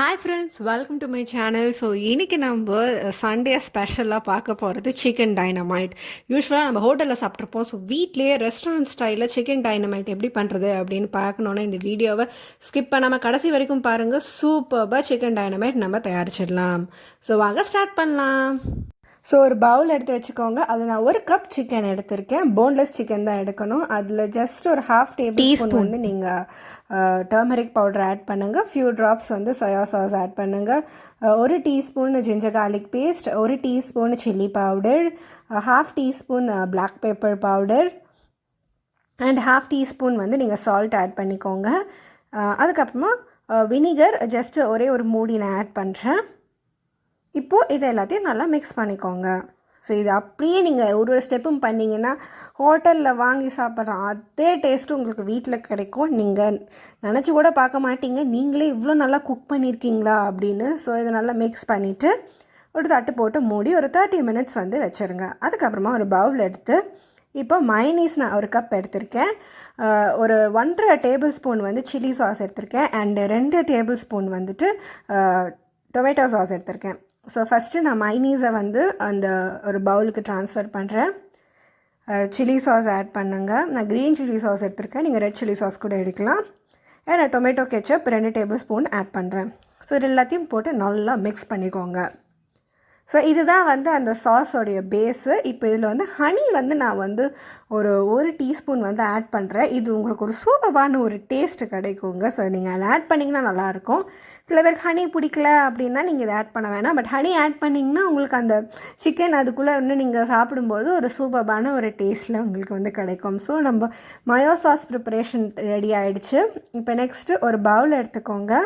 Hi friends, welcome to my channel. So இன்றைக்கி நம்ம Sunday ஸ்பெஷலாக பார்க்க போகிறது சிக்கன் டைனமைட். யூஸ்வலாக நம்ம ஹோட்டலில் சாப்பிட்ருப்போம். ஸோ வீட்லேயே ரெஸ்டாரண்ட் ஸ்டைலில் சிக்கன் டைனமைட் எப்படி பண்ணுறது அப்படின்னு பார்க்கணுன்னா இந்த வீடியோவை ஸ்கிப் பண்ணாமல் கடைசி வரைக்கும் பாருங்கள். சூப்பராக சிக்கன் டைனமைட் நம்ம தயாரிச்சிடலாம். ஸோ வாங்க ஸ்டார்ட் பண்ணலாம். ஸோ ஒரு பவுல் எடுத்து வச்சுக்கோங்க. அதில் நான் ஒரு கப் சிக்கன் எடுத்திருக்கேன். போன்லெஸ் சிக்கன் தான் எடுக்கணும். அதில் ஜஸ்ட் ஒரு ½ டேபிள் வந்து நீங்கள் டர்மரிக் பவுடர் ஆட் பண்ணுங்கள். ஃபியூ ட்ராப்ஸ் வந்து சோயா சாஸ் ஆட் பண்ணுங்கள். ஒரு டீஸ்பூன் ஜிஞ்சர் கார்லிக் பேஸ்ட், ஒரு teaspoon chilli powder, ½ teaspoon black pepper powder and ½ teaspoon வந்து நீங்கள் சால்ட் ஆட் பண்ணிக்கோங்க. அதுக்கப்புறமா வினிகர் ஜஸ்ட் ஒரே ஒரு மூடி நான் ஆட் பண்ணுறேன். இப்போது இது எல்லாத்தையும் நல்லா மிக்ஸ் பண்ணிக்கோங்க. ஸோ இது அப்படியே நீங்கள் ஒரு ஸ்டெப்பும் பண்ணிங்கன்னா ஹோட்டலில் வாங்கி சாப்பிட்ற அதே டேஸ்ட்டு உங்களுக்கு வீட்டில் கிடைக்கும். நீங்கள் நினச்சி கூட பார்க்க மாட்டீங்க, நீங்களே இவ்வளோ நல்லா குக் பண்ணியிருக்கீங்களா அப்படின்னு. ஸோ இதை நல்லா மிக்ஸ் பண்ணிவிட்டு ஒரு தட்டு போட்டு மூடி ஒரு 30 மினிட்ஸ் வந்து வச்சுருங்க. அதுக்கப்புறமா ஒரு பவுல் எடுத்து இப்போ மைனீஸ் நான் ஒரு கப் எடுத்திருக்கேன். ஒரு 1½ டேபிள் ஸ்பூன் வந்து சில்லி சாஸ் எடுத்திருக்கேன். அண்டு 2 டேபிள் ஸ்பூன் வந்துட்டு டொமேட்டோ சாஸ் எடுத்திருக்கேன். ஸோ ஃபஸ்ட்டு நான் மைனீஸை வந்து அந்த ஒரு பவுலுக்கு ட்ரான்ஸ்ஃபர் பண்ணுறேன். சில்லி சாஸ் ஆட் பண்ணுங்கள். நான் க்ரீன் சில்லி சாஸ் எடுத்திருக்கேன், நீங்கள் ரெட் சில்லி சாஸ் கூட எடுக்கலாம். நான் tomato ketchup 2 tablespoon add பண்ணுறேன். ஸோ இது எல்லாத்தையும் போட்டு நல்லா மிக்ஸ் பண்ணிக்கோங்க. ஸோ இதுதான் வந்து அந்த சாஸோடைய பேஸு. இப்போ இதில் வந்து ஹனி வந்து நான் வந்து ஒரு டீஸ்பூன் வந்து ஆட் பண்ணுறேன். இது உங்களுக்கு ஒரு சூப்பரான ஒரு டேஸ்ட்டு கிடைக்குங்க. ஸோ நீங்கள் அதை ஆட் பண்ணிங்கன்னா நல்லாயிருக்கும். சில பேருக்கு ஹனி பிடிக்கல அப்படின்னா நீங்கள் இதை ஆட் பண்ண வேணாம். பட் ஹனி ஆட் பண்ணிங்கன்னா உங்களுக்கு அந்த சிக்கன் அதுக்குள்ளே இன்னும் நீங்கள் சாப்பிடும்போது ஒரு சூப்பரான ஒரு டேஸ்ட்டில் உங்களுக்கு வந்து கிடைக்கும். ஸோ நம்ம மயோ சாஸ் ப்ரிப்பரேஷன் ரெடி ஆகிடுச்சு. இப்போ நெக்ஸ்ட்டு ஒரு பவுல் எடுத்துக்கோங்க.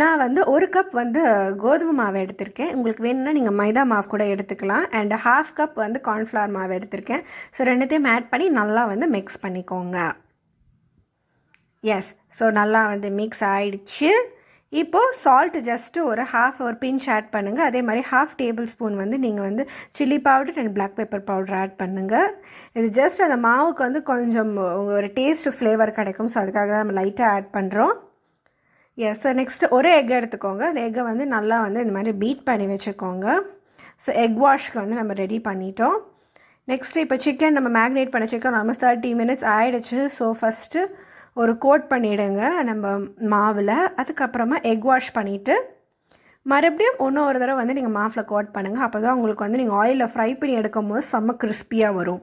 நான் வந்து ஒரு கப் வந்து கோதுமை மாவு எடுத்திருக்கேன். உங்களுக்கு வேணும்னா நீங்கள் மைதா மாவு கூட எடுத்துக்கலாம். அண்ட் ½ கப் வந்து கார்ன்ஃப்ளவர் மாவு எடுத்திருக்கேன். ஸோ ரெண்டுத்தையும் ஆட் பண்ணி நல்லா வந்து மிக்ஸ் பண்ணிக்கோங்க. எஸ், ஸோ நல்லா வந்து மிக்ஸ் ஆகிடுச்சு. இப்போது சால்ட்டு ஜஸ்ட்டு ஒரு பிஞ்ச் ஆட் பண்ணுங்கள். அதே மாதிரி ½ டேபிள் ஸ்பூன் வந்து நீங்கள் வந்து chilli powder and black pepper powder add பண்ணுங்கள். இது ஜஸ்ட் அந்த மாவுக்கு வந்து கொஞ்சம் ஒரு டேஸ்ட்டு ஃப்ளேவர் கிடைக்கும். ஸோ அதுக்காக தான் நம்ம லைட்டாக ஆட் பண்ணுறோம். எஸ், ஸோ நெக்ஸ்ட்டு ஒரு எக் எடுத்துக்கோங்க. அந்த எக்கை வந்து நல்லா வந்து இந்த மாதிரி பீட் பண்ணி வச்சுக்கோங்க. ஸோ எக் வாஷ்க்கு வந்து நம்ம ரெடி பண்ணிட்டோம். நெக்ஸ்ட்டு இப்போ சிக்கன் நம்ம மேக்னேட் பண்ண சிக்கன் ஆல்மோஸ்ட் 30 மினிட்ஸ் ஆகிடுச்சு. ஸோ ஃபஸ்ட்டு ஒரு கோட் பண்ணிவிடுங்க நம்ம மாவில். அதுக்கப்புறமா எக் வாஷ் பண்ணிவிட்டு மறுபடியும் ஒரு தடவை வந்து நீங்கள் மாவில் கோட் பண்ணுங்கள். அப்போ தான் உங்களுக்கு வந்து நீங்கள் ஆயிலில் ஃப்ரை பண்ணி எடுக்கும் போது செம்ம கிறிஸ்பியாக வரும்.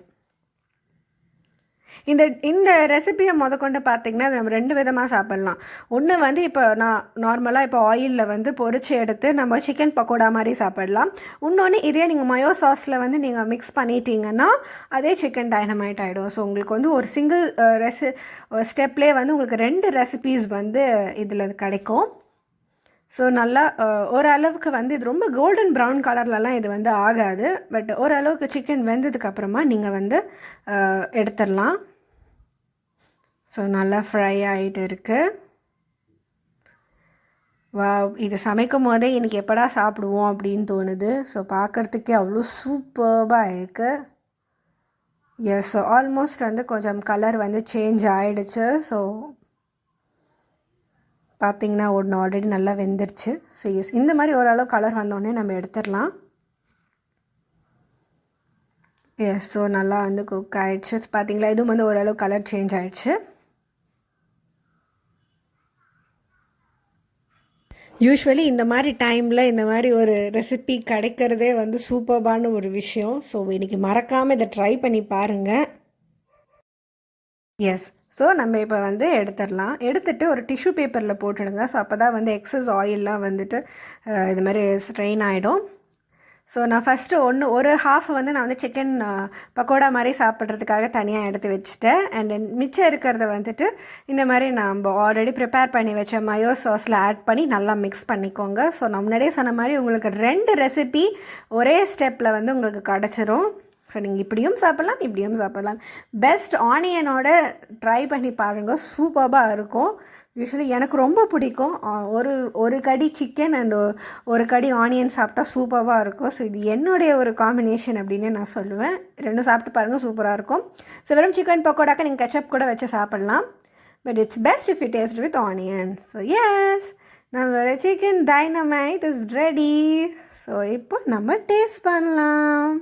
இந்த ரெசிபியை கொண்டு பார்த்திங்கன்னா நம்ம 2 விதமாக சாப்பிட்லாம். ஒன்று வந்து இப்போ நான் நார்மலாக இப்போ ஆயிலில் வந்து பொரிச்சு எடுத்து நம்ம சிக்கன் பக்கோடா மாதிரி சாப்பிடலாம். இன்னொன்று இதே நீங்கள் மயோ சாஸில் வந்து நீங்கள் மிக்ஸ் பண்ணிட்டீங்கன்னா அதே சிக்கன் டைனமைட் ஆகிடும். ஸோ உங்களுக்கு வந்து ஒரு சிங்கிள் ஸ்டெப்லேயே வந்து உங்களுக்கு 2 ரெசிபீஸ் வந்து இதில் கிடைக்கும். ஸோ நல்லா ஓரளவுக்கு வந்து இது ரொம்ப கோல்டன் ப்ரௌன் கலர்லலாம் இது வந்து ஆகாது. பட் ஓரளவுக்கு சிக்கன் வெந்ததுக்கப்புறமா நீங்கள் வந்து எடுத்துடலாம். ஸோ நல்லா ஃப்ரை ஆகிட்டு இருக்குது. இது சமைக்கும் போதே எனக்கு எப்படா சாப்பிடுவோம் அப்படின்னு தோணுது. ஸோ பார்க்குறதுக்கே அவ்வளோ சூப்பராக இருக்குது. எஸ், ஸோ ஆல்மோஸ்ட் வந்து கொஞ்சம் கலர் வந்து சேஞ்ச் ஆகிடுச்சு. ஸோ பார்த்திங்கன்னா ஒன்று ஆல்ரெடி நல்லா வெந்துருச்சு. ஸோ எஸ், இந்த மாதிரி ஓரளவு கலர் வந்தோடனே நம்ம எடுத்துடலாம். எஸ், ஸோ நல்லா வந்து குக் ஆகிடுச்சு. பார்த்திங்களா, இதுவும் வந்து ஓரளவு கலர் சேஞ்ச் ஆகிடுச்சு. யூஸ்வலி இந்த மாதிரி டைமில் இந்த மாதிரி ஒரு ரெசிபி கிடைக்கிறதே வந்து சூப்பர்பான ஒரு விஷயம். ஸோ இன்றைக்கி மறக்காமல் இதை ட்ரை பண்ணி பாருங்கள். எஸ், ஸோ நம்ம இப்போ வந்து எடுத்துடலாம். எடுத்துகிட்டு ஒரு டிஷ்யூ பேப்பரில் போட்டுடுங்க. ஸோ அப்போ தான் வந்து எக்ஸஸ் ஆயிலெலாம் வந்துட்டு இது மாதிரி ஸ்ட்ரெயின் ஆகிடும். ஸோ நான் ஃபஸ்ட்டு ஒரு ½ வந்து நான் வந்து சிக்கன் பக்கோடா மாதிரி சாப்பிட்றதுக்காக தனியாக எடுத்து வச்சுட்டேன். அண்ட் மிச்சம் இருக்கிறத வந்துட்டு இந்த மாதிரி நம்ம ஆல்ரெடி ப்ரிப்பேர் பண்ணி வச்ச மயோ சாஸில் ஆட் பண்ணி நல்லா மிக்ஸ் பண்ணிக்கோங்க. ஸோ நான் முன்னாடியே சொன்ன மாதிரி உங்களுக்கு 2 ரெசிபி ஒரே ஸ்டெப்பில் வந்து உங்களுக்கு கிடச்சிரும். ஸோ நீங்கள் இப்படியும் சாப்பிட்லாம், இப்படியும் சாப்பிட்லாம். பெஸ்ட் ஆனியனோட ட்ரை பண்ணி பாருங்கள், சூப்பராக இருக்கும். யூஸ்வலி எனக்கு ரொம்ப பிடிக்கும். ஒரு கடி சிக்கன் அண்ட் ஒரு கடி ஆனியன் சாப்பிட்டா சூப்பராக இருக்கும். ஸோ இது என்னுடைய ஒரு காம்பினேஷன் அப்படின்னு நான் சொல்லுவேன். 2 சாப்பிட்டு பாருங்கள், சூப்பராக இருக்கும். ஸோ வெறும் சிக்கன் பக்கோடாக்க நீங்கள் கெச்சப் கூட வச்சு சாப்பிட்லாம். But it's best if you taste with onion. So yes, நம்மளோட chicken dynamite is ready. So இப்போ நம்ம டேஸ்ட் பண்ணலாம்.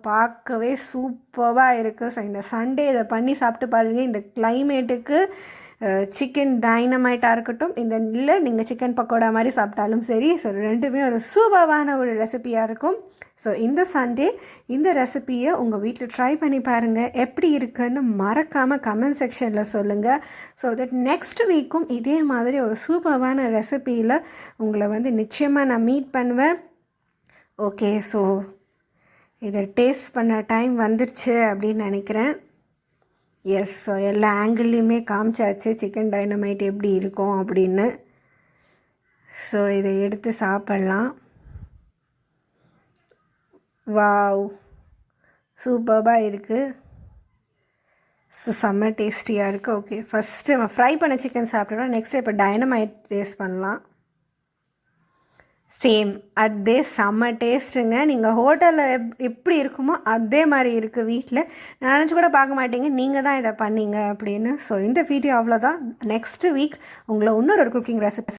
பார்க்கவே சூப்பராக இருக்குது. ஸோ இந்த சண்டே இதை பண்ணி சாப்பிட்டு பாருங்கள். இந்த கிளைமேட்டுக்கு சிக்கன் டைனமைட்டாக இருக்கட்டும், இல்லை நீங்கள் சிக்கன் பக்கோடா மாதிரி சாப்பிட்டாலும் சரி. ஸோ ரெண்டுமே ஒரு சூப்பரான ஒரு ரெசிபியாக இருக்கும். ஸோ இந்த சண்டே இந்த ரெசிப்பியை உங்கள் வீட்டில் ட்ரை பண்ணி பாருங்கள். எப்படி இருக்குன்னு மறக்காமல் கமெண்ட் செக்ஷனில் சொல்லுங்கள். ஸோ தட் நெக்ஸ்ட் வீக்கும் இதே மாதிரி ஒரு சூப்பரான ரெசிப்பியில் உங்களை நிச்சயமாக நான் மீட் பண்ணுவேன். ஓகே, ஸோ இதை டேஸ்ட் பண்ண டைம் வந்துருச்சு அப்படின்னு நினைக்கிறேன். எஸ், ஸோ எல்லா ஆங்கிள்லேயுமே காமிச்சாச்சு சிக்கன் டைனமைட் எப்படி இருக்கும் அப்படின்னு. ஸோ இதை எடுத்து சாப்பிட்லாம். வாவ், சூப்பராக இருக்குது. ஸோ செம்ம டேஸ்டியாக இருக்குது. ஓகே, ஃபஸ்ட்டு நம்ம ஃப்ரை பண்ண சிக்கன் சாப்பிட்டோம். நெக்ஸ்ட்டு இப்போ டைனமைட் டேஸ்ட் பண்ணலாம். சேம் அதே செம்ம டேஸ்ட்டுங்க. நீங்கள் ஹோட்டலில் எப்படி இருக்குமோ அதே மாதிரி இருக்குது வீட்டில். நினச்சி கூட பார்க்க மாட்டீங்க நீங்கள் தான் இதை பண்ணீங்க அப்படின்னு. ஸோ இந்த வீடியோ அவ்வளோதான். நெக்ஸ்ட் வீக் உங்களை இன்னொரு குக்கிங் ரெசிபி